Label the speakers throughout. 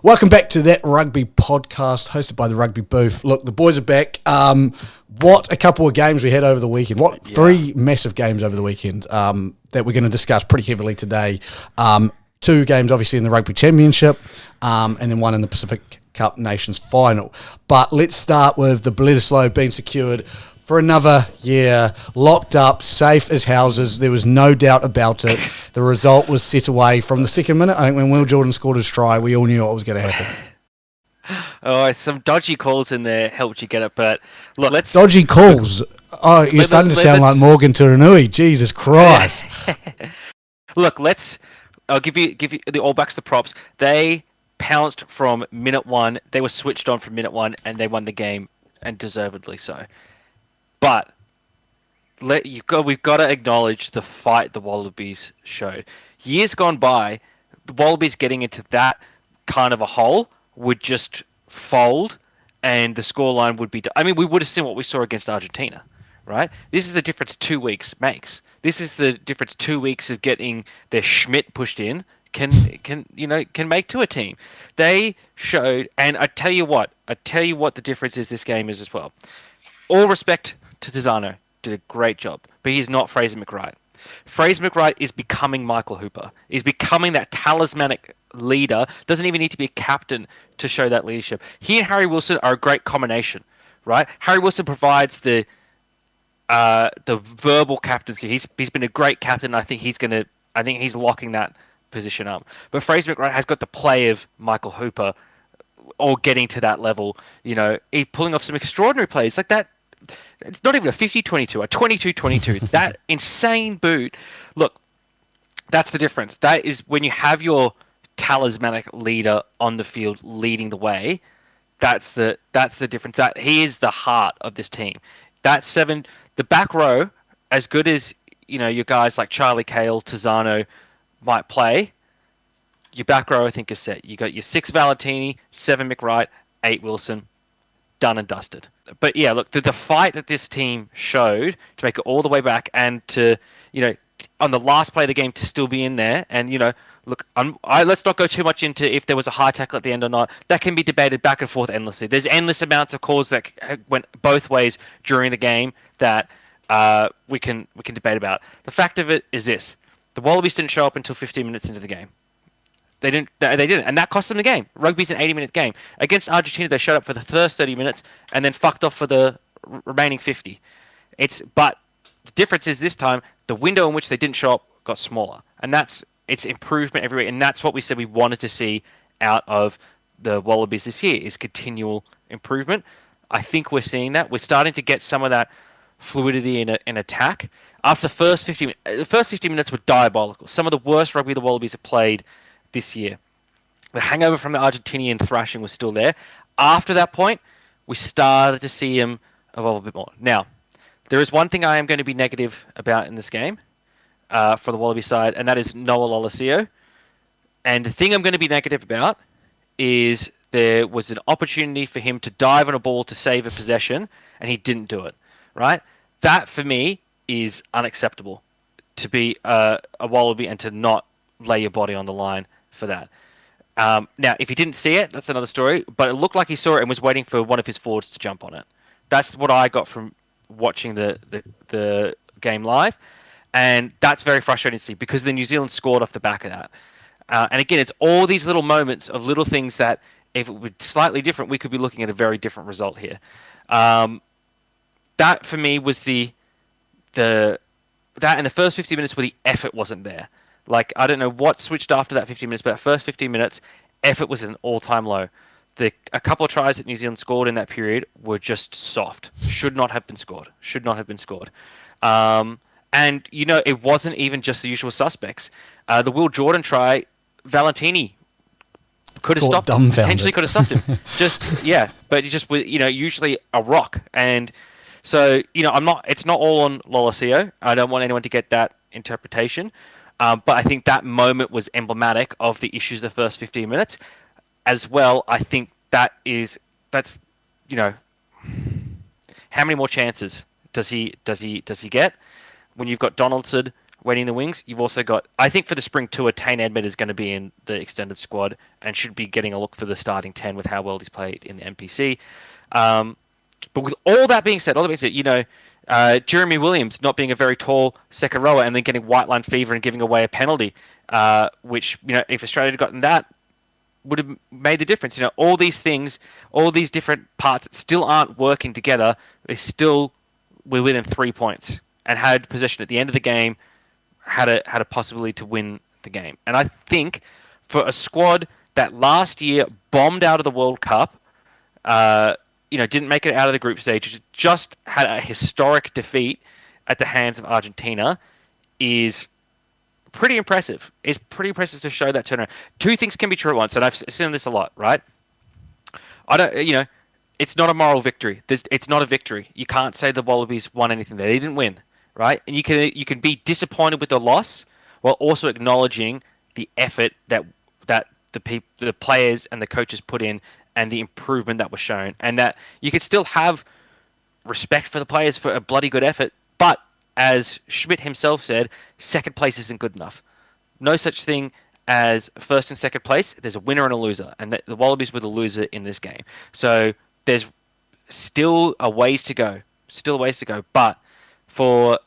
Speaker 1: Welcome back to That Rugby podcast, hosted by the Rugby Booth. Look, the boys are back. What a couple of games we had over the weekend. Three massive games over the weekend that we're going to discuss pretty heavily today. Two games, obviously, in the Rugby Championship, and then one in the Pacific Cup Nations Final. But let's start with the Bledisloe being secured for another year, locked up, safe as houses. There was no doubt about it. The result was set away from the second minute. I think when Will Jordan scored his try, we all knew what was going to happen.
Speaker 2: Oh, some dodgy calls in there helped you get it, but look, let's...
Speaker 1: Dodgy calls? Oh, you're starting to sound like Morgan Turinui. Jesus Christ.
Speaker 2: Look, I'll give you the All Blacks the props. They pounced from minute one. They were switched on from minute one, and they won the game, and deservedly so. But we've got to acknowledge the fight the Wallabies showed. Years gone by, the Wallabies getting into that kind of a hole would just fold, and the scoreline would be... I mean, we would have seen what we saw against Argentina, right? This is the difference 2 weeks makes. This is the difference 2 weeks of getting their Schmidt pushed in can make to a team. They showed, and I tell you what the difference is this game is as well. All respect to Tizano, did a great job, but he's not Fraser McWright. Fraser McWright is becoming Michael Hooper. He's becoming that talismanic leader. Doesn't even need to be a captain to show that leadership. He and Harry Wilson are a great combination, right? Harry Wilson provides the verbal captaincy. He's been a great captain. I think he's locking that position up. But Fraser McWright has got the play of Michael Hooper, or getting to that level. You know, he's pulling off some extraordinary plays like that. It's not even a 50-22, a 22-22. That insane boot. Look, that's the difference. That is when you have your talismanic leader on the field leading the way. That's the difference. That he is the heart of this team. The back row, as good as your guys like Charlie Cale, Tizano might play, your back row I think is set. You got your 6 Valentini, 7 McWright, 8 Wilson. Done and dusted. But yeah, look, the fight that this team showed to make it all the way back, and to on the last play of the game to still be in there, and look, let's not go too much into if there was a high tackle at the end or not. That can be debated back and forth endlessly. There's endless amounts of calls that went both ways during the game that we can debate about. The fact of it is this: the Wallabies didn't show up until 15 minutes into the game. They didn't, and that cost them the game. Rugby's an 80-minute game. Against Argentina, they showed up for the first 30 minutes and then fucked off for the remaining 50. But the difference is this time, the window in which they didn't show up got smaller, and it's improvement everywhere, and that's what we said we wanted to see out of the Wallabies this year, is continual improvement. I think we're seeing that. We're starting to get some of that fluidity in attack. After the first 50 minutes were diabolical. Some of the worst rugby the Wallabies have played this year. The hangover from the Argentinian thrashing was still there. After that point, we started to see him evolve a bit more. Now, there is one thing I am going to be negative about in this game for the Wallaby side, and that is Noah Lolesio. And the thing I'm going to be negative about is there was an opportunity for him to dive on a ball to save a possession, and he didn't do it. Right? That, for me, is unacceptable. To be a Wallaby and to not lay your body on the line for that. Now, if he didn't see it, that's another story, but it looked like he saw it and was waiting for one of his forwards to jump on it. That's what I got from watching the game live, and that's very frustrating to see, because the New Zealand scored off the back of that. And again, it's all these little moments of little things that, if it were slightly different, we could be looking at a very different result here. That, for me, was that in the first 50 minutes where the effort wasn't there. Like, I don't know what switched after that 15 minutes, but that first 15 minutes, effort was at an all-time low. A couple of tries that New Zealand scored in that period were just soft. Should not have been scored. And, it wasn't even just the usual suspects. The Will Jordan try, Valentini could have stopped him. Potentially could have stopped him. But he just, usually a rock. And so, it's not all on Lolesio. I don't want anyone to get that interpretation. But I think that moment was emblematic of the issues the first 15 minutes. As well, I think that's how many more chances does he get when you've got Donaldson, waiting in the wings. You've also got, I think for the spring tour, Tane Edmed is going to be in the extended squad and should be getting a look for the starting 10 with how well he's played in the NPC. But with all that being said, Jeremy Williams not being a very tall second rower and then getting white line fever and giving away a penalty, which, if Australia had gotten that, would have made the difference. All these things, all these different parts that still aren't working together, they still were within 3 points and had possession at the end of the game, had a possibility to win the game. And I think for a squad that last year bombed out of the World Cup, didn't make it out of the group stage, just had a historic defeat at the hands of Argentina, is pretty impressive. It's pretty impressive to show that turnaround. Two things can be true at once, and I've seen this a lot, right? It's not a moral victory. It's not a victory. You can't say the Wallabies won anything there. They didn't win, right? And you can be disappointed with the loss while also acknowledging the effort that the players and the coaches put in and the improvement that was shown, and that you could still have respect for the players for a bloody good effort, but as Schmidt himself said, second place isn't good enough. No such thing as first and second place. There's a winner and a loser, and the Wallabies were the loser in this game. So there's still a ways to go. But for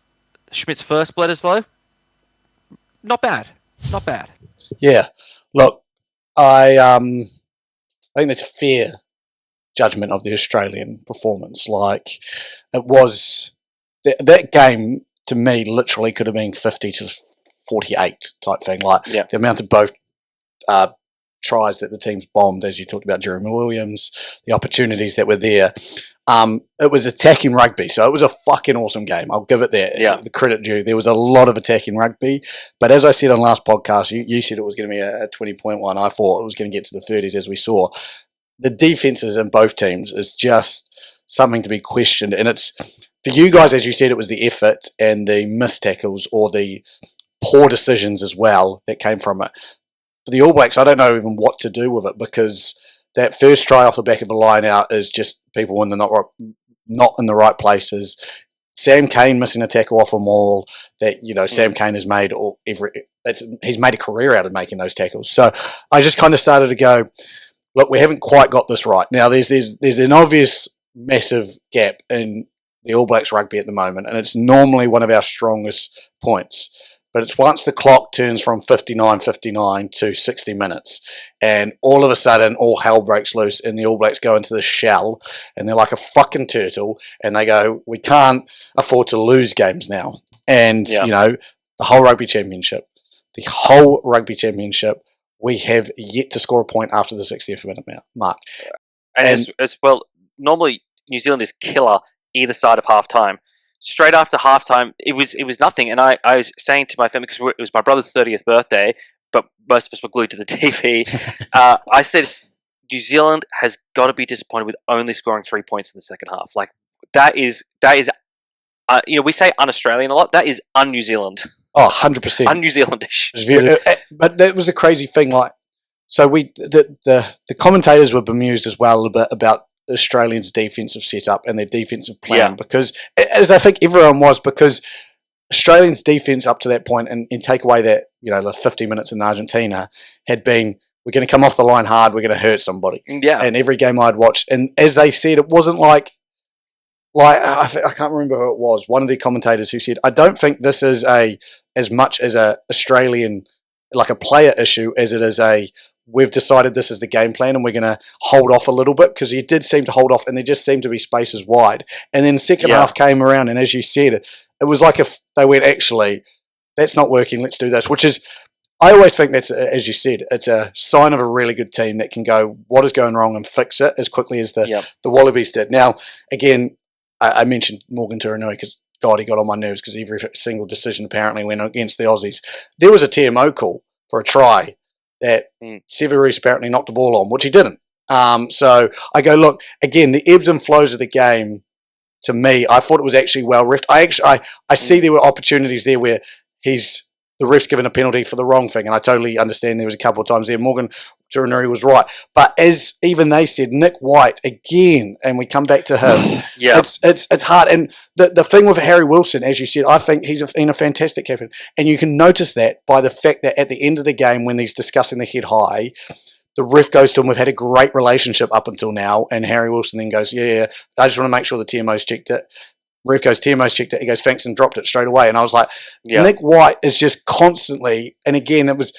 Speaker 2: Schmidt's first Bledisloe, not bad.
Speaker 1: Yeah. Look, I think that's a fair judgment of the Australian performance. Like, it was... That game, to me, literally could have been 50-48 type thing. Like, the amount of both tries that the teams bombed, as you talked about, Jeremy Williams, the opportunities that were there. It was attacking rugby, so it was a fucking awesome game. I'll give it the credit due. There was a lot of attacking rugby, but as I said on last podcast, you said it was going to be a 20-point one. I thought it was going to get to the 30s, as we saw. The defenses in both teams is just something to be questioned, and it's... For you guys, as you said, it was the effort and the missed tackles or the poor decisions as well that came from it. For the All Blacks, I don't know even what to do with it, because that first try off the back of the line out is just people when they're not in the right places. Sam Cane missing a tackle off a maul that, Sam Cane has made he's made a career out of making those tackles. So I just kind of started to go, look, we haven't quite got this right. Now there's an obvious massive gap in the All Blacks rugby at the moment, and it's normally one of our strongest points. But it's once the clock turns from 59 to 60 minutes, and all of a sudden all hell breaks loose, and the All Blacks go into the shell, and they're like a fucking turtle, and they go, we can't afford to lose games now. And, the whole Rugby Championship, we have yet to score a point after the 60th minute mark.
Speaker 2: And as well, normally New Zealand is killer either side of halftime. Straight after halftime, it was nothing. And I was saying to my family, because it was my brother's 30th birthday, but most of us were glued to the TV. I said, New Zealand has got to be disappointed with only scoring 3 points in the second half. Like, that is we say un-Australian a lot. That is un-New Zealand.
Speaker 1: Oh, 100%.
Speaker 2: Un-New Zealandish.
Speaker 1: But that was a crazy thing. Like, so the commentators were bemused as well a bit about Australians' defensive setup and their defensive plan, because, as I think everyone was, because Australians' defense up to that point, and take away that, the 50 minutes in Argentina, had been, we're going to come off the line hard, we're going to hurt somebody.
Speaker 2: Yeah.
Speaker 1: And every game I'd watched, and as they said, it wasn't like I can't remember who it was, one of the commentators who said, I don't think this is as much as a Australian, like a player issue, as it is we've decided this is the game plan and we're going to hold off a little bit, because he did seem to hold off and there just seemed to be spaces wide. And then the second half came around, and as you said, it was like if they went, actually, that's not working, let's do this, which is, I always think that's, as you said, it's a sign of a really good team that can go, what is going wrong, and fix it as quickly as the Wallabies did. Now, again, I mentioned Morgan Turinui because, God, he got on my nerves because every single decision apparently went against the Aussies. There was a TMO call for a try that Severis apparently knocked the ball on, which he didn't. So I go, look, again, the ebbs and flows of the game, to me, I thought it was actually well reffed. I see there were opportunities there where the ref's given a penalty for the wrong thing, and I totally understand there was a couple of times there. Morgan extraordinary was right. But as even they said, Nick White again, and we come back to him.
Speaker 2: Yeah.
Speaker 1: It's hard. And the thing with Harry Wilson, as you said, I think he's been a fantastic captain. And you can notice that by the fact that at the end of the game, when he's discussing the head high, the ref goes to him, we've had a great relationship up until now. And Harry Wilson then goes, yeah, I just want to make sure the TMO's checked it. Ref goes, TMO's checked it. He goes, thanks, and dropped it straight away. And I was like, Nick White is just constantly, and again, it was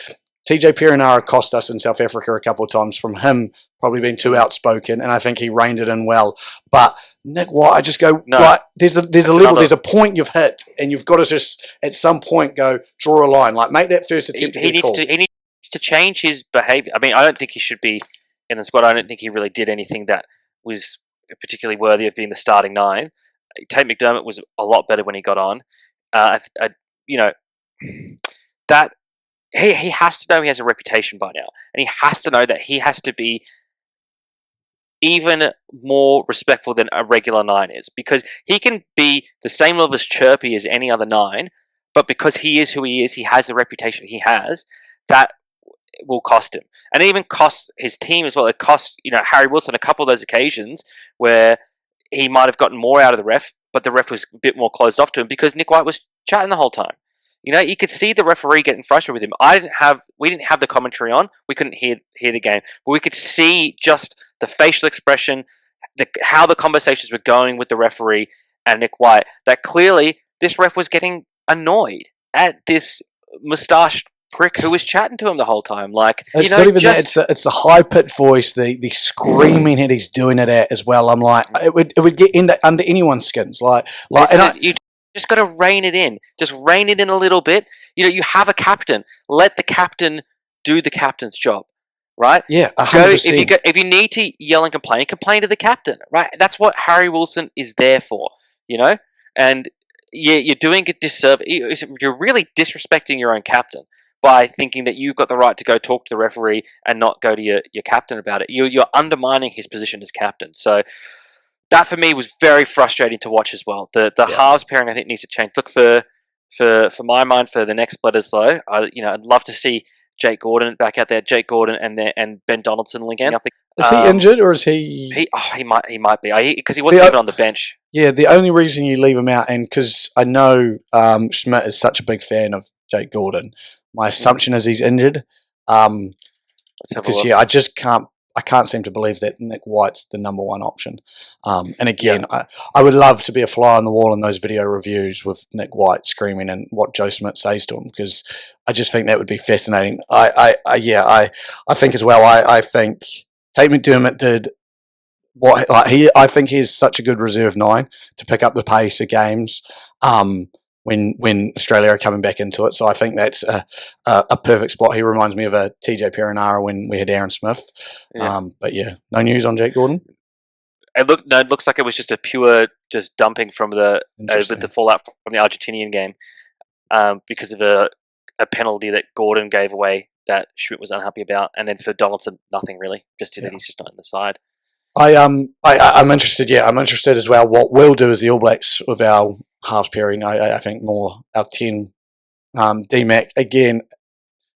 Speaker 1: TJ Perenara cost us in South Africa a couple of times from him probably being too outspoken, and I think he reined it in well. But Nick White, I just go, right, there's a level, there's a point you've hit, and you've got to just, at some point, go, draw a line. Like, make that first attempt to get a call.
Speaker 2: He needs to change his behaviour. I mean, I don't think he should be in the squad. I don't think he really did anything that was particularly worthy of being the starting 9. Tate McDermott was a lot better when he got on. That he has to know he has a reputation by now, and he has to know that he has to be even more respectful than a regular 9 is, because he can be the same level as chirpy as any other 9, but because he is who he is, he has the reputation he has, that will cost him, and even cost his team as well. It cost Harry Wilson a couple of those occasions where he might have gotten more out of the ref, but the ref was a bit more closed off to him because Nick White was chatting the whole time. You could see the referee getting frustrated with him. We didn't have the commentary on. We couldn't hear the game, but we could see just the facial expression, how the conversations were going with the referee and Nick White. That clearly this ref was getting annoyed at this moustache prick who was chatting to him the whole time. Like,
Speaker 1: it's not even that. It's the high pitched voice, the screaming that he's doing it at as well. I'm like, it would get under anyone's skins. You
Speaker 2: just got to rein it in. Just rein it in a little bit. You have a captain. Let the captain do the captain's job, right?
Speaker 1: Yeah, 100%.
Speaker 2: If you need to yell and complain to the captain, right? That's what Harry Wilson is there for, And you're doing a disservice. You're really disrespecting your own captain by thinking that you've got the right to go talk to the referee and not go to your captain about it. You're undermining his position as captain. So that for me was very frustrating to watch as well. The halves pairing I think needs to change. Look, for my mind, for the next Bledisloe, I'd love to see Jake Gordon back out there. Jake Gordon and Ben Donaldson linking up.
Speaker 1: Is he injured or is he?
Speaker 2: He might be because he wasn't even on the bench.
Speaker 1: Yeah, the only reason you leave him out, and because I know Schmidt is such a big fan of Jake Gordon, my assumption is he's injured. Because I can't seem to believe that Nick White's the number one option. And again, I would love to be a fly on the wall in those video reviews with Nick White screaming and what Joe Schmidt says to him, because I just think that would be fascinating. I think as well. I think Tate McDermott did I think he's such a good reserve 9 to pick up the pace of games. When Australia are coming back into it. So I think that's a perfect spot. He reminds me of a TJ Perenara when we had Aaron Smith.
Speaker 2: Yeah.
Speaker 1: But yeah, no news on Jake Gordon?
Speaker 2: It looks like it was just a pure dumping from with the fallout from the Argentinian game because of a penalty that Gordon gave away that Schmidt was unhappy about. And then for Donaldson, nothing really. Just that he's just not in the side.
Speaker 1: I'm interested. Yeah, I'm interested as well. What we'll do is the All Blacks with our halves pairing. I think more our 10. D-Mac again.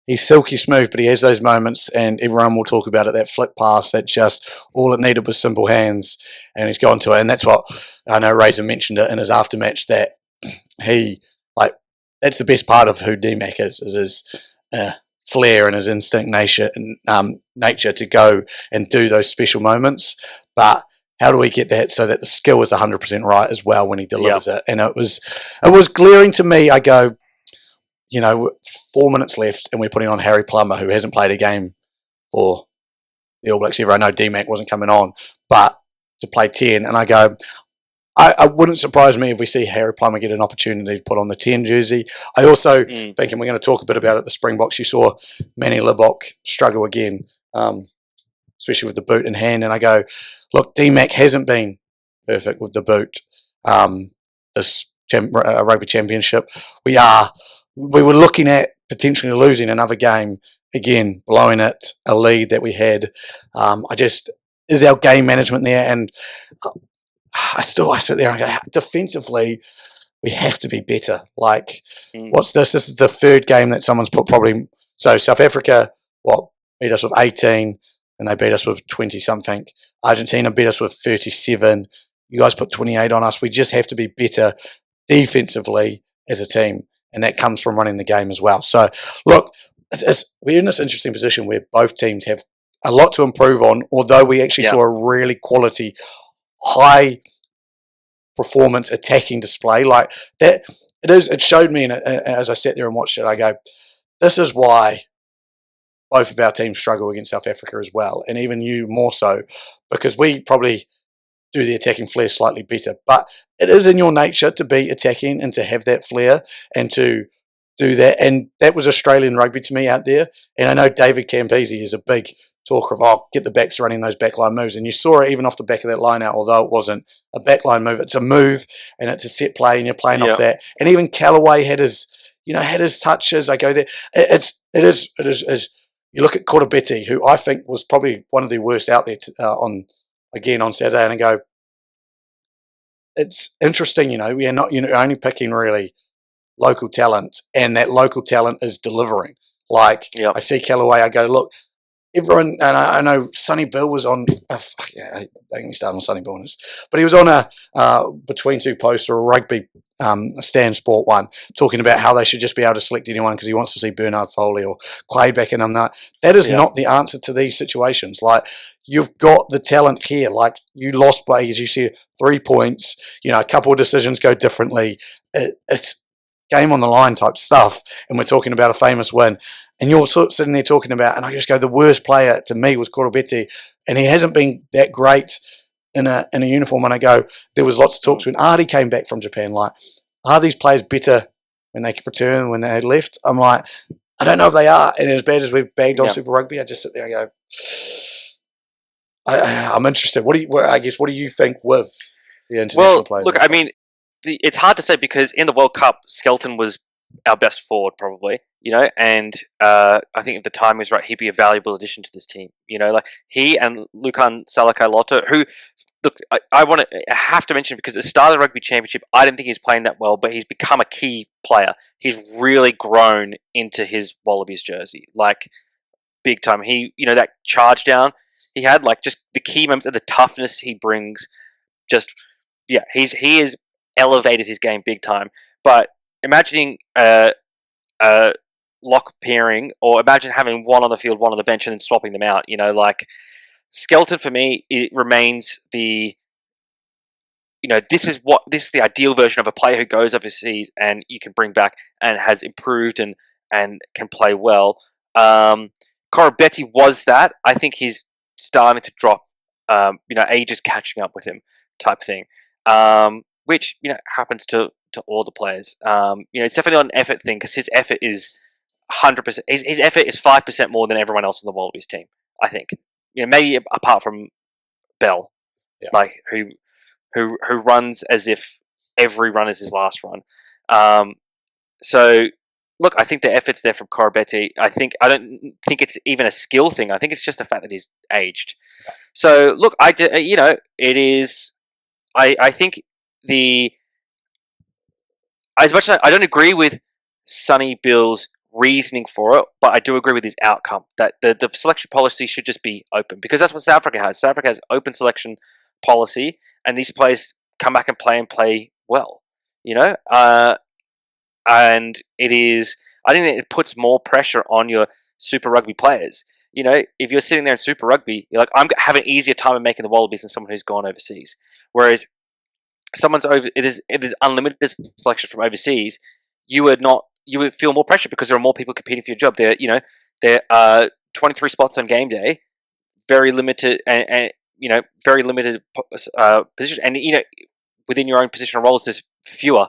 Speaker 1: He's silky smooth, but he has those moments, and everyone will talk about it. That flick pass, that just all it needed was simple hands, and he's gone to it. And that's what I know. Razor mentioned it in his aftermatch that that's the best part of who D-Mac is his flair and his instinct nature to go and do those special moments. But how do we get that so that the skill is 100% right as well when he delivers it? And it was glaring to me. I go, 4 minutes left, and we're putting on Harry Plummer, who hasn't played a game for the All Blacks ever. I know D-Mac wasn't coming on, but to play 10, and I go, I wouldn't surprise me if we see Harry Plummer get an opportunity to put on the 10 jersey. I also think, and we're going to talk a bit about it, the Springboks, you saw Manny Libbok struggle again, especially with the boot in hand, and I go, look, D-Mac hasn't been perfect with the boot this Rugby Championship. We were looking at potentially losing another game, again, blowing it, a lead that we had. Is our game management there? And I sit there and go, defensively, we have to be better. What's this? This is the third game that someone's put probably. So South Africa, beat us with 18, and they beat us with 20-something. Argentina beat us with 37. You guys put 28 on us. We just have to be better defensively as a team, and that comes from running the game as well. So, look, we're in this interesting position where both teams have a lot to improve on, although we actually saw a really quality, high performance attacking display like that. It showed me, and as I sat there and watched it, I go, this is why both of our teams struggle against South Africa as well, and even you more so, because we probably do the attacking flair slightly better. But it is in your nature to be attacking and to have that flair and to do that. And that was Australian rugby to me out there. And I know David Campese is a big talker of, get the backs running those backline moves. And you saw it even off the back of that line out, although it wasn't a backline move. It's a move and it's a set play and you're playing off that. And even Callaway had his touches. I go there. It is. You look at Corbett, who I think was probably one of the worst out there on Saturday, and I go, it's interesting, we are not, only picking really local talent, and that local talent is delivering. Like, I see Callaway, I go, look, everyone, and I know Sonny Bill was on, don't get me started on Sonny Bill, but he was on a Between Two Posts or a rugby Stan Sport one, talking about how they should just be able to select anyone because he wants to see Bernard Foley or Quaid back in them. That is not the answer to these situations. Like, you've got the talent here. Like, you lost by, as you said, 3 points. A couple of decisions go differently. It's game on the line type stuff, and we're talking about a famous win. And you're sort of sitting there talking about, and I just go, the worst player to me was Corbett, and he hasn't been that great in a uniform. And I go, there was lots of talks when Artie came back from Japan, like, are these players better when they return, when they left? I'm like, I don't know if they are. And as bad as we've bagged on Super Rugby, I just sit there and go, I'm interested. What do you think with the international players?
Speaker 3: Look, I mean, it's hard to say because in the World Cup, Skelton was our best forward probably, and I think at the time he was right, he'd be a valuable addition to this team. Like he and Lukan Salakaia-Loto, who, look, I have to mention, because at the start of the Rugby Championship, I didn't think he was playing that well, but he's become a key player. He's really grown into his Wallabies jersey, like big time. He, that charge down he had, like just the key moments and the toughness he brings, just he has elevated his game big time. But imagining lock pairing, or imagine having one on the field, one on the bench, and then swapping them out. Like Skelton for me, it remains the. This is the ideal version of a player who goes overseas and you can bring back and has improved and can play well. Corbett was that. I think he's starting to drop. Age is catching up with him, type thing. Which happens to all the players. It's definitely not an effort thing, because his effort is 100%. His effort is 5% more than everyone else on the Wallabies team, I think. Maybe apart from Bell, like who runs as if every run is his last run. So look, I think the effort's there from Corbett. I don't think it's even a skill thing. I think it's just the fact that he's aged. So look, it is. I think as much as I don't agree with Sonny Bill's reasoning for it, but I do agree with his outcome, that the selection policy should just be open, because that's what South Africa has. South Africa has open selection policy, and these players come back and play well, and it is. I think it puts more pressure on your Super Rugby players. If you're sitting there in Super Rugby, you're like, I'm having an easier time of making the Wallabies than someone who's gone overseas. Whereas it is unlimited selection from overseas, you would feel more pressure because there are more people competing for your job. There are 23 spots on game day, very limited, and very limited position, and within your own position of roles, there's fewer.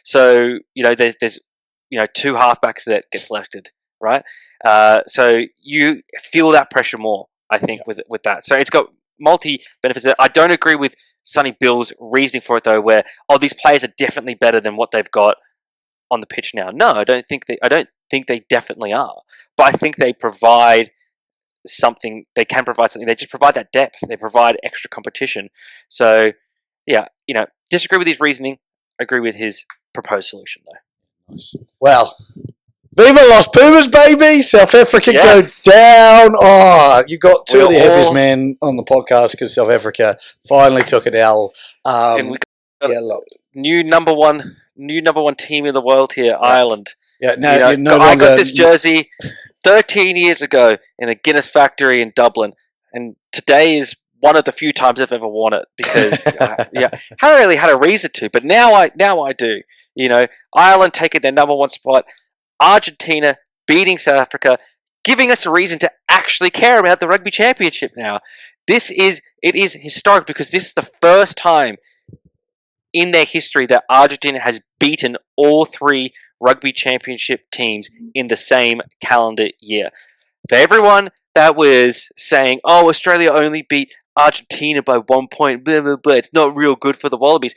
Speaker 3: So there's 2 halfbacks that get selected, right? So you feel that pressure more, I think, with that. So it's got multi benefits. I don't agree with Sonny Bill's reasoning for it, though, where these players are definitely better than what they've got on the pitch now. No, I don't think they definitely are. But I think they provide something. They can provide something. They just provide that depth. They provide extra competition. So disagree with his reasoning. Agree with his proposed solution, though.
Speaker 1: Well, Viva Los Pumas, baby! South Africa
Speaker 3: Yes.
Speaker 1: go down. Oh, you got two of the
Speaker 3: We're
Speaker 1: happiest
Speaker 3: all-
Speaker 1: men on the podcast because South Africa finally took an L.
Speaker 3: and we got
Speaker 1: Yeah, look.
Speaker 3: new number one team in the world here, Ireland.
Speaker 1: Yeah,
Speaker 3: You
Speaker 1: now
Speaker 3: know,
Speaker 1: you're no
Speaker 3: I
Speaker 1: longer.
Speaker 3: got this jersey 13 years ago in the Guinness factory in Dublin, and today is one of the few times I've ever worn it because I haven't really had a reason to, but now I do. You know, Ireland taking their number one spot, Argentina beating South Africa, giving us a reason to actually care about the Rugby Championship now. It is historic because this is the first time in their history that Argentina has beaten all three Rugby Championship teams in the same calendar year. For everyone that was saying, "Oh, Australia only beat Argentina by 1 point," blah blah blah, it's not real good for the Wallabies.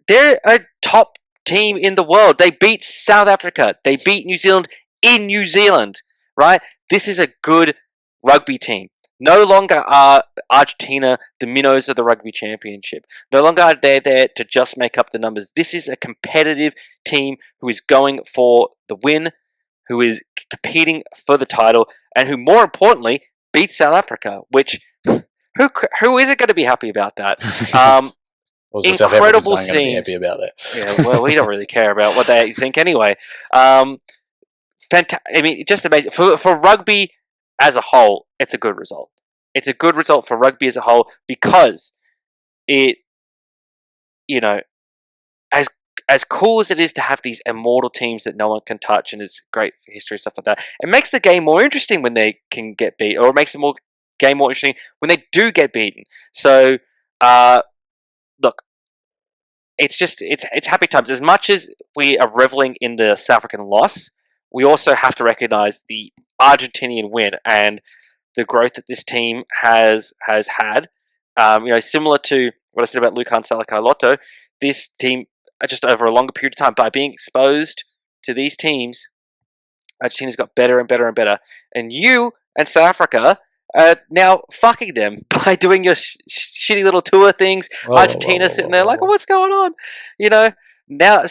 Speaker 3: They're a top team in the world. They beat South Africa. They beat New Zealand in New Zealand, right? This is a good rugby team. No longer are Argentina the minnows of the Rugby Championship. No longer are they there to just make up the numbers. This is a competitive team who is going for the win, who is competing for the title, and who, more importantly, beats South Africa. Which who isn't going to be happy about that?
Speaker 1: Was the South Africans
Speaker 3: Incredible
Speaker 1: aren't going to be
Speaker 3: scenes.
Speaker 1: happy about that?
Speaker 3: Yeah, well, we don't really care about what they think anyway. I mean, just amazing for rugby as a whole. It's a good result. It's a good result for rugby as a whole because it, you know, as as cool as it is to have these immortal teams that no one can touch, and it's great for history stuff like that. It makes the game more interesting when they can get beat, or it makes the game more interesting when they do get beaten. So, look, it's happy times. As much as we are reveling in the South African loss, we also have to recognise the Argentinian win and the growth that this team has had. Similar to what I said about Lukan Salakaia-Loto, this team, just over a longer period of time, by being exposed to these teams, Argentina's got better and better and better. And you and South Africa are now fucking them by doing your shitty little tour things. Argentina sitting there like, what's going on? You know, now,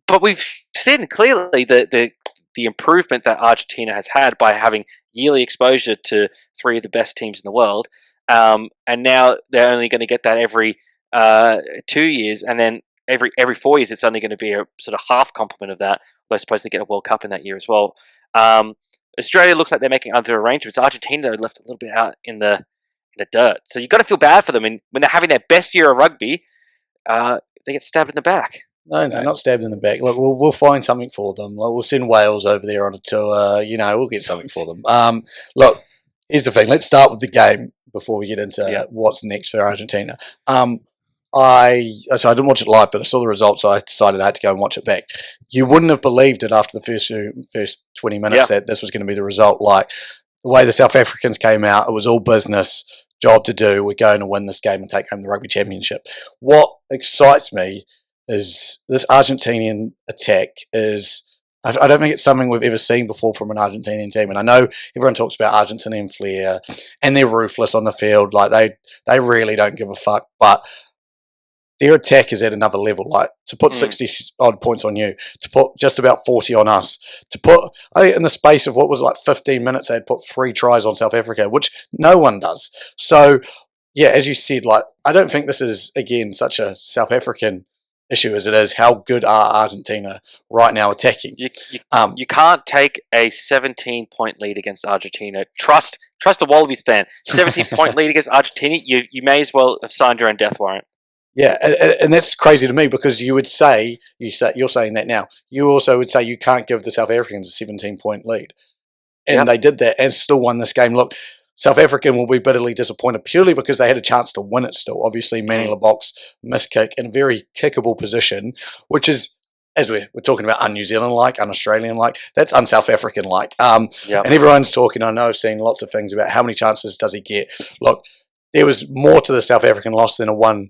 Speaker 3: but we've seen clearly the improvement that Argentina has had by having yearly exposure to three of the best teams in the world. And now they're only going to get that every 2 years, and then every 4 years it's only going to be a sort of half complement of that. They're supposed to get a World Cup in that year as well. Australia looks like they're making other arrangements. Argentina are left a little bit out in the dirt. So you've got to feel bad for them. And when they're having their best year of rugby, they get stabbed in the back.
Speaker 1: No, not stabbed in the back. Look, we'll find something for them. Like, we'll send Wales over there on a tour. We'll get something for them. Look, here's the thing. Let's start with the game before we get into what's next for Argentina. I didn't watch it live, but I saw the results, so I decided I had to go and watch it back. You wouldn't have believed it after the first 20 minutes that this was going to be the result. Like, the way the South Africans came out, it was all business, job to do. We're going to win this game and take home the Rugby Championship. What excites me is this Argentinian attack is... I don't think it's something we've ever seen before from an Argentinian team. And I know everyone talks about Argentinian flair, and they're ruthless on the field. Like, they really don't give a fuck. But their attack is at another level. Like, to put 60 odd points on you, to put just about 40 on us, to put, in the space of what was like 15 minutes, they had put 3 tries on South Africa, which no one does. So, yeah, as you said, like, I don't think this is, again, such a South African issue as it is how good are Argentina right now attacking.
Speaker 3: You can't take a 17-point lead against Argentina. Trust the Wallabies fan. 17-point lead against Argentina, you may as well have signed your own death warrant.
Speaker 1: Yeah, and that's crazy to me because you're saying that now. You also would say you can't give the South Africans a 17-point lead. And they did that and still won this game. Look, South African will be bitterly disappointed purely because they had a chance to win it still. Obviously, Manny Leboc's missed kick in a very kickable position, which is, as we're talking about, un-New Zealand-like, un-Australian-like. That's un-South African-like. And everyone's talking, I know I've seen lots of things about how many chances does he get. Look, there was more to the South African loss than a one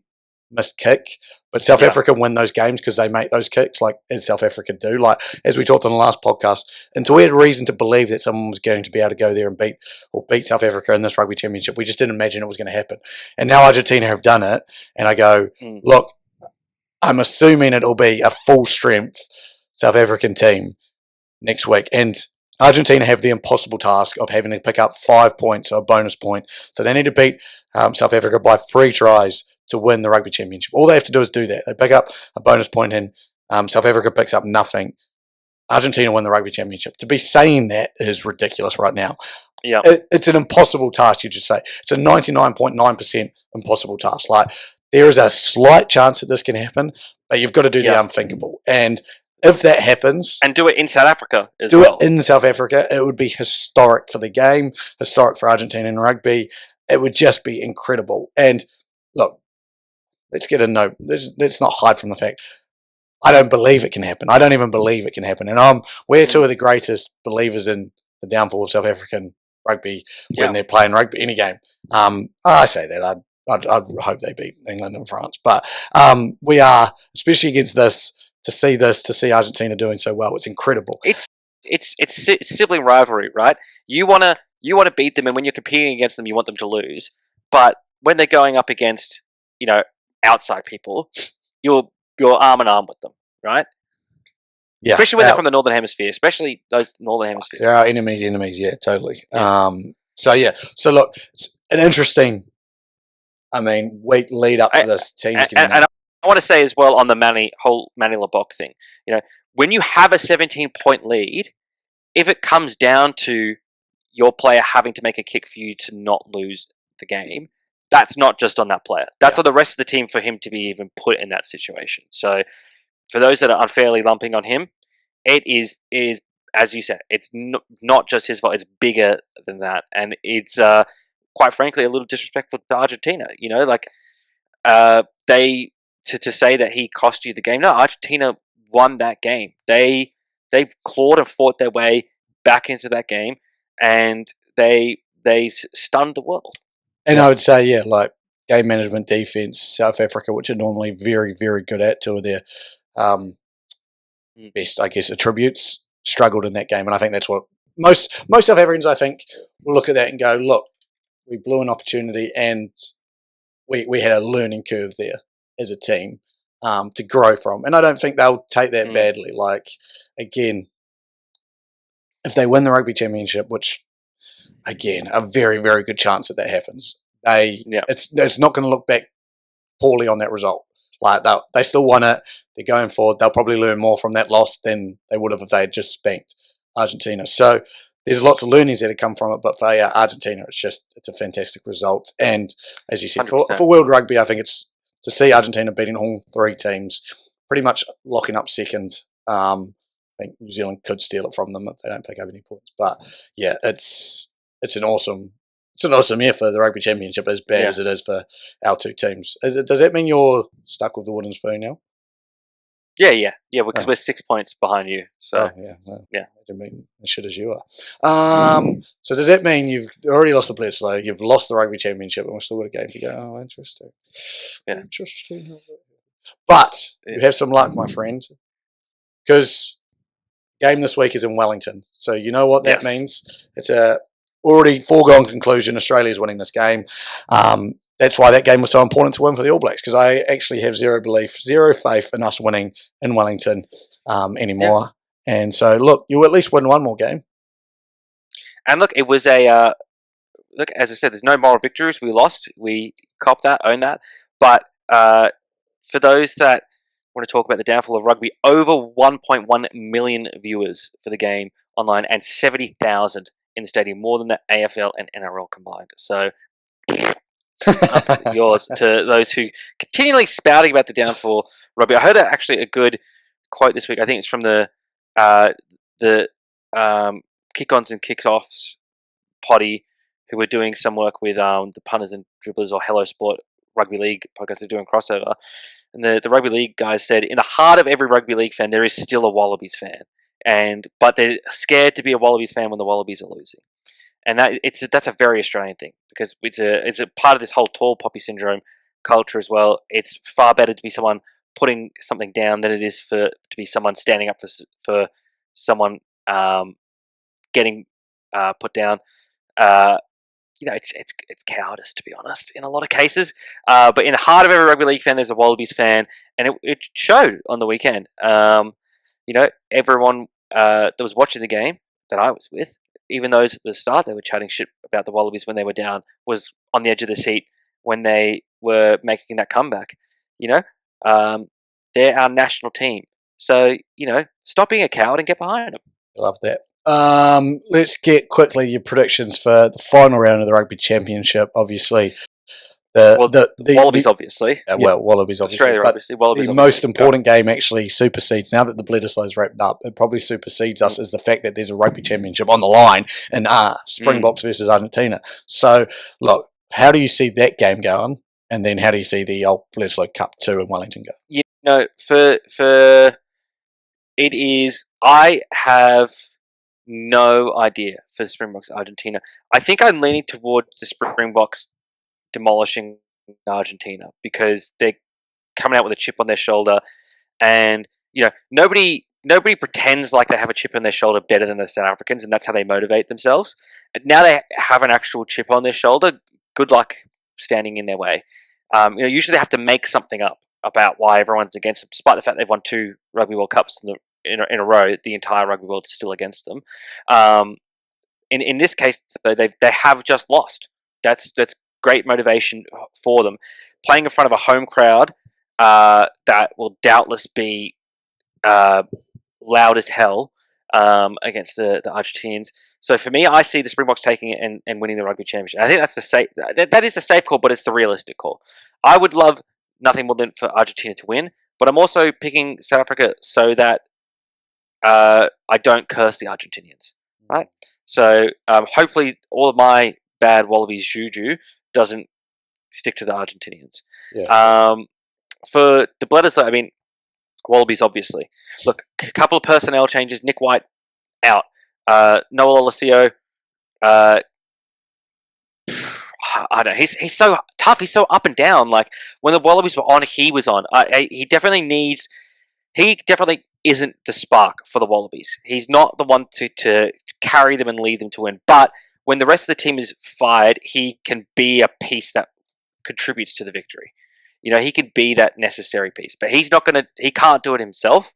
Speaker 1: missed kick, but South Africa win those games because they make those kicks, like as South Africa do. Like, as we talked on the last podcast, and we had reason to believe that someone was going to be able to go there and beat South Africa in this Rugby Championship. We just didn't imagine it was going to happen. And now Argentina have done it, and I go, look, I'm assuming it'll be a full strength South African team next week. And Argentina have the impossible task of having to pick up 5 points, or a bonus point. So they need to beat South Africa by 3 tries to win the Rugby Championship. All they have to do is do that. They pick up a bonus point and South Africa picks up nothing. Argentina win the Rugby Championship. To be saying that is ridiculous right now.
Speaker 3: Yeah,
Speaker 1: It's an impossible task, you just say. It's a 99.9% impossible task. Like, there is a slight chance that this can happen, but you've got to do the unthinkable. And if that happens,
Speaker 3: and do it in South Africa as
Speaker 1: do
Speaker 3: well.
Speaker 1: it in South Africa, it would be historic for the game, historic for Argentinian rugby. It would just be incredible. And look, let's get a note. Let's not hide from the fact. I don't believe it can happen. I don't even believe it can happen. And we're two of the greatest believers in the downfall of South African rugby when they're playing rugby, any game. I say that. I'd hope they beat England and France. But we are, especially against this, to see Argentina doing so well. It's incredible.
Speaker 3: It's sibling rivalry, right? You wanna beat them, and when you're competing against them, you want them to lose. But when they're going up against, outside people, you're arm in arm with them, right?
Speaker 1: Yeah,
Speaker 3: especially when they're from the Northern Hemisphere, especially those Northern Hemisphere.
Speaker 1: There are enemies, yeah, totally. Yeah. So look, it's an interesting, week lead up to this team.
Speaker 3: And I want to say as well on the whole Manny Lebok thing, when you have a 17-point lead, if it comes down to your player having to make a kick for you to not lose the game, that's not just on that player. That's on the rest of the team for him to be even put in that situation. So for those that are unfairly lumping on him, it is as you said, it's not just his fault. It's bigger than that, and it's quite frankly a little disrespectful to Argentina. They to say that he cost you the game. No, Argentina won that game. They clawed and fought their way back into that game, and they stunned the world.
Speaker 1: And I would say, like game management, defense, South Africa, which are normally very, very good at, two of their best, I guess, attributes, struggled in that game. And I think that's what most South Africans, I think, will look at that and go, look, we blew an opportunity, and we had a learning curve there as a team to grow from. And I don't think they'll take that badly. Like, again, if they win the Rugby Championship, which, again, a very, very good chance that happens, it's not going to look back poorly on that result. Like, they still won it. They're going forward. They'll probably learn more from that loss than they would have if they had just spanked Argentina. So there's lots of learnings that have come from it. But for Argentina, it's a fantastic result. And as you said, for World Rugby, I think it's to see Argentina beating all 3 teams, pretty much locking up second. I think New Zealand could steal it from them if they don't pick up any points. But yeah, it's an awesome year for the Rugby Championship, as bad as it is for our 2 teams. Does that mean you're stuck with the wooden spoon now?
Speaker 3: Yeah, because we're 6 points behind you. So
Speaker 1: I didn't mean as shit as you are. So does that mean you've already lost the Bledisloe, you've lost the Rugby Championship, and we've still got a game to go? Oh, interesting.
Speaker 3: Yeah.
Speaker 1: Interesting. But you have some luck, my friend, because game this week is in Wellington. So you know what that means. It's a already foregone conclusion. Australia's winning this game. That's why that game was so important to win for the All Blacks, because I actually have zero belief, zero faith in us winning in Wellington anymore. Yeah. And so, look, you at least win one more game.
Speaker 3: And look, it was as I said, there's no moral victories. We lost. We copped that, own that. But for those that want to talk about the downfall of rugby, over 1.1 million viewers for the game online and 70,000 in the stadium, more than the AFL and NRL combined. So up yours to those who continually spouting about the downfall of rugby. I heard actually a good quote this week. I think it's from the kick-ons and kick-offs potty, who were doing some work with the punters and dribblers, or Hello Sport Rugby League podcast. They're doing crossover, and the Rugby League guys said, in the heart of every Rugby League fan, there is still a Wallabies fan, but they're scared to be a Wallabies fan when the Wallabies are losing. And that's a very Australian thing, because it's a part of this whole tall poppy syndrome culture as well. It's far better to be someone putting something down than it is to be someone standing up for someone getting put down. It's cowardice, to be honest, in a lot of cases. But in the heart of every rugby league fan, there's a Wallabies fan, and it showed on the weekend. Everyone that was watching the game that I was with, even those at the start they were chatting shit about the Wallabies when they were down, was on the edge of the seat when they were making that comeback. You know, they're our national team, so stop being a coward and get behind them.
Speaker 1: Love that. Let's get quickly your predictions for the final round of the Rugby Championship. Obviously, the
Speaker 3: Wallabies, obviously.
Speaker 1: Wallabies, obviously.
Speaker 3: Australia,
Speaker 1: but
Speaker 3: obviously. Wallabies,
Speaker 1: the
Speaker 3: obviously.
Speaker 1: most important game actually supersedes, now that the Bledisloe's wrapped up, it probably supersedes us, is the fact that there's a Rugby Championship on the line in Springboks versus Argentina. So, look, how do you see that game going? And then how do you see the old Bledisloe Cup 2 in Wellington go?
Speaker 3: For it is, I have no idea for the Springboks Argentina. I think I'm leaning towards the Springboks demolishing Argentina because they're coming out with a chip on their shoulder, and nobody pretends like they have a chip on their shoulder better than the South Africans, and that's how they motivate themselves. And now they have an actual chip on their shoulder. Good luck standing in their way. Usually they have to make something up about why everyone's against them, despite the fact they've won 2 Rugby World Cups in a row. The entire rugby world is still against them. In this case, though, they have just lost. That's great motivation for them. Playing in front of a home crowd that will doubtless be loud as hell against the Argentinians. So for me, I see the Springboks taking it and winning the Rugby Championship. I think that's that is the safe call, but it's the realistic call. I would love nothing more than for Argentina to win, but I'm also picking South Africa so that I don't curse the Argentinians, right? So hopefully all of my bad Wallabies juju doesn't stick to the Argentinians.
Speaker 1: Yeah.
Speaker 3: For the Bledisloe, I mean, Wallabies, obviously. Look, a couple of personnel changes. Nick White out. Noel Olesio. I don't know. He's so tough. He's so up and down. Like when the Wallabies were on, he was on. He definitely isn't the spark for the Wallabies. He's not the one to carry them and lead them to win. But when the rest of the team is fired, he can be a piece that contributes to the victory. He could be that necessary piece, but he can't do it himself.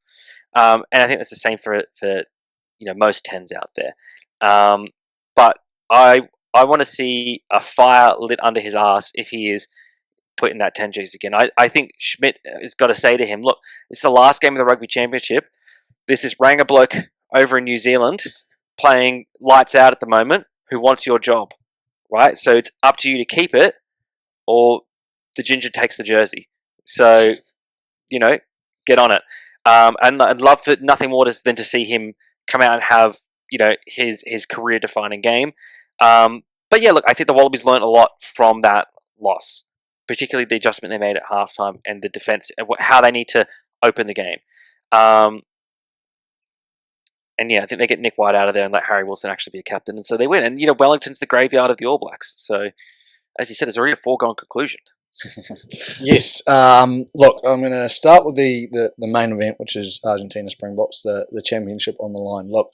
Speaker 3: And I think that's the same for most 10s out there. But I want to see a fire lit under his ass if he is put in that 10 Gs again. I think Schmidt has got to say to him, look, it's the last game of the Rugby Championship. This is Ranger bloke over in New Zealand playing lights out at the moment who wants your job, right? So it's up to you to keep it, or the ginger takes the jersey. So, get on it. And I'd love for nothing more than to see him come out and have, his career-defining game. But yeah, look, I think the Wallabies learned a lot from that loss, particularly the adjustment they made at halftime and the defense, and how they need to open the game. And yeah, I think they get Nick White out of there and let Harry Wilson actually be a captain, and so they win. And Wellington's the graveyard of the All Blacks. So, as you said, it's already a foregone conclusion.
Speaker 1: Yes. Look, I'm going to start with the main event, which is Argentina Springboks, the championship on the line. Look,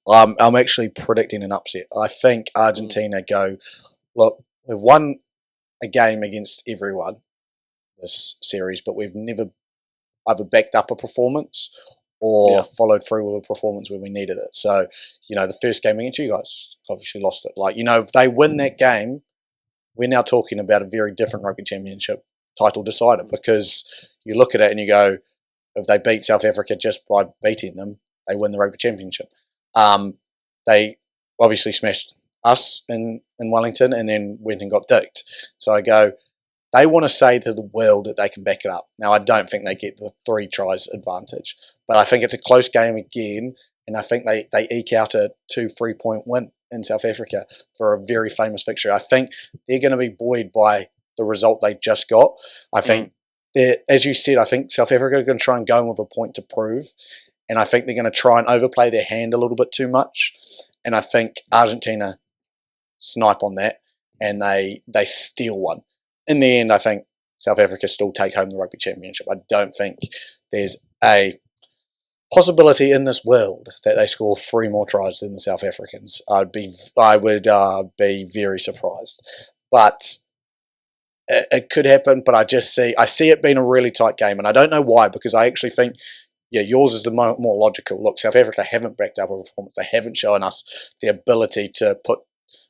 Speaker 1: I'm actually predicting an upset. I think Argentina go. Look, we've won a game against everyone this series, but we've never either backed up a performance or followed through with a performance when we needed it. So, the first game against you guys obviously lost it. Like, if they win that game, we're now talking about a very different Rugby Championship title decider, because you look at it and you go, if they beat South Africa just by beating them, they win the Rugby Championship. They obviously smashed us in Wellington and then went and got dicked. So I go, they want to say to the world that they can back it up. Now, I don't think they get the 3 tries advantage, but I think it's a close game again, and I think they eke out a 2 3-point win in South Africa for a very famous victory. I think they're going to be buoyed by the result they just got. I think, as you said, I think South Africa are going to try and go in with a point to prove, and I think they're going to try and overplay their hand a little bit too much, and I think Argentina snipe on that, and they steal one. In the end, I think South Africa still take home the Rugby Championship. I don't think there's a possibility in this world that they score 3 more tries than the South Africans. I would be very surprised, but it could happen. But I see it being a really tight game, and I don't know why, because I actually think yours is the more logical. Look, South Africa haven't backed up a performance. They haven't shown us the ability to put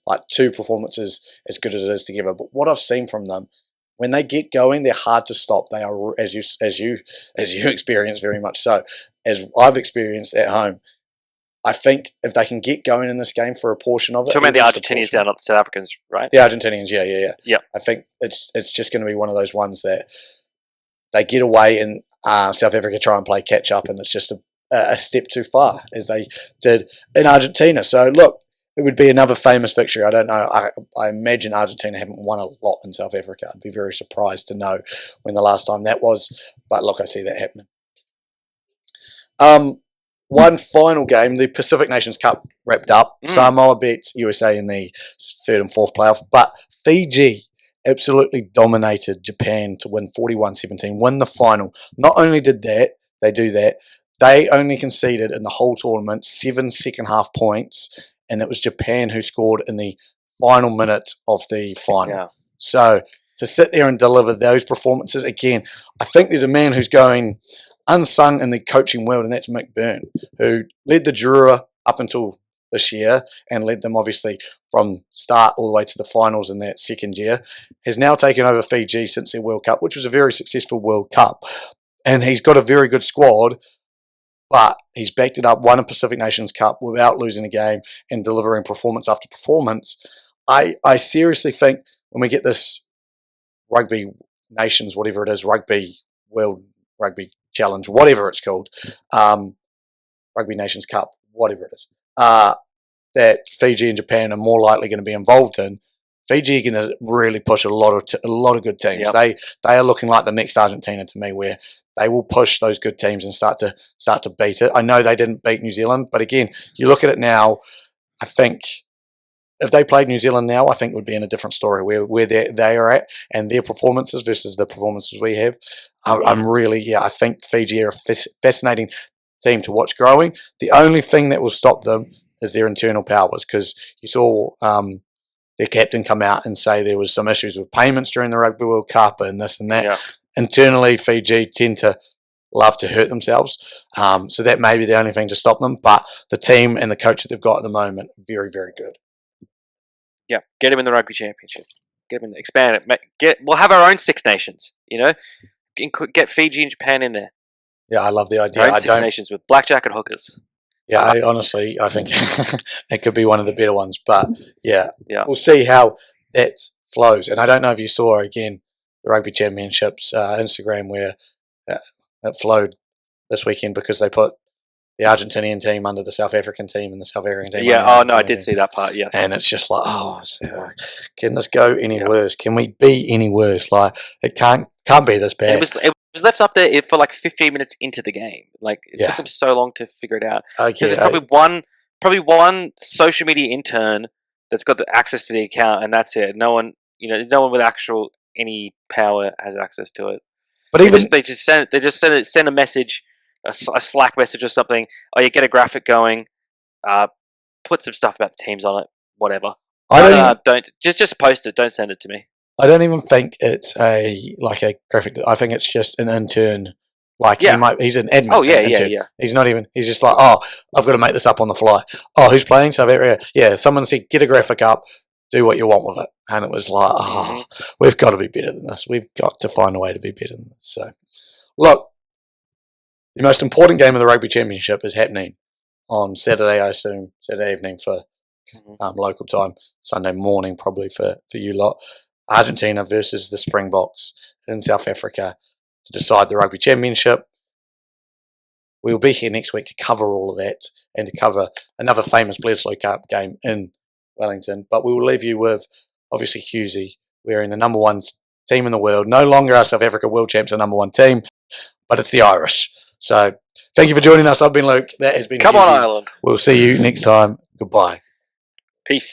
Speaker 1: like two performances as good as it is together. But what I've seen from them, when they get going, they're hard to stop. They are, as you experience very much so, as I've experienced at home. I think if they can get going in this game for a portion of it,
Speaker 3: talking about the Argentinians down, not the South Africans, right?
Speaker 1: The Argentinians, yeah.
Speaker 3: Yep.
Speaker 1: I think it's just going to be one of those ones that they get away and South Africa try and play catch up, and it's just a step too far as they did in Argentina. So look, it would be another famous victory. I don't know. I imagine Argentina haven't won a lot in South Africa. I'd be very surprised to know when the last time that was. But look, I see that happening. One final game, the Pacific Nations Cup wrapped up. Samoa beat USA in the third and fourth playoff, but Fiji absolutely dominated Japan to win 41-17, win the final. Not only did they do that, they only conceded in the whole tournament 7 second-half points, and it was Japan who scored in the final minute of the final. Yeah. So to sit there and deliver those performances, again, I think there's a man who's going unsung in the coaching world, and that's Mick Byrne, who led the Drua up until this year and led them obviously from start all the way to the finals in that second year, has now taken over Fiji since their World Cup, which was a very successful World Cup. And he's got a very good squad, but he's backed it up, won a Pacific Nations Cup without losing a game and delivering performance after performance. I seriously think when we get this Rugby Nations, whatever it is, World Rugby Challenge, whatever it's called, Rugby Nations Cup, whatever it is, that Fiji and Japan are more likely going to be involved in. Fiji are going to really push a lot of good teams. Yep. They are looking like the next Argentina to me, where they will push those good teams and start to beat it. I know they didn't beat New Zealand, but again, you look at it now, I think if they played New Zealand now, I think it would be in a different story where they are at and their performances versus the performances we have. I think Fiji are a fascinating team to watch growing. The only thing that will stop them is their internal powers, because you saw their captain come out and say there was some issues with payments during the Rugby World Cup and this and that. Yeah. Internally, Fiji tend to love to hurt themselves. So that may be the only thing to stop them. But the team and the coach that they've got at the moment, very, very good.
Speaker 3: Yeah, get him in the Rugby Championship. Get him in there. Expand it. We'll have our own Six Nations, Get Fiji and Japan in there.
Speaker 1: Yeah, I love the idea.
Speaker 3: Six Nations with blackjack and hookers.
Speaker 1: Yeah, I think it could be one of the better ones. But yeah, we'll see how that flows. And I don't know if you saw, again, the Rugby Championships Instagram where it flowed this weekend because they put the Argentinian team under the South African team and the South African team.
Speaker 3: Yeah, I did see that part, yeah.
Speaker 1: And it's just like, can this go any worse? Can we be any worse? Like, it can't be this bad.
Speaker 3: It was left up there for like 15 minutes into the game. Like, it took them so long to figure it out. Because there's probably one social media intern that's got the access to the account, and that's it. No one with actual any power has access to it. But they just send a message, a Slack message or something. Oh, you get a graphic going. Put some stuff about the teams on it. Whatever. Don't just post it. Don't send it to me.
Speaker 1: I don't even think it's a graphic. I think it's just an intern. He's an admin.
Speaker 3: Oh yeah.
Speaker 1: He's not even. He's just like, I've got to make this up on the fly. Oh, who's playing? South Africa. Yeah, someone said get a graphic up. Do what you want with it. And it was like, we've got to be better than this. We've got to find a way to be better than this. So, look, the most important game of the Rugby Championship is happening on Saturday, I assume, Saturday evening for local time, Sunday morning probably for you lot. Argentina versus the Springboks in South Africa to decide the Rugby Championship. We'll be here next week to cover all of that and to cover another famous Bledisloe Cup game in Wellington, but we will leave you with obviously Hughesy wearing the number one team in the world. No longer are South Africa world champs the number one team, but it's the Irish. So thank you for joining us. I've been Luke. That has been
Speaker 3: Come
Speaker 1: Hughesy.
Speaker 3: on, Ireland.
Speaker 1: We'll see you next time. Goodbye.
Speaker 3: Peace.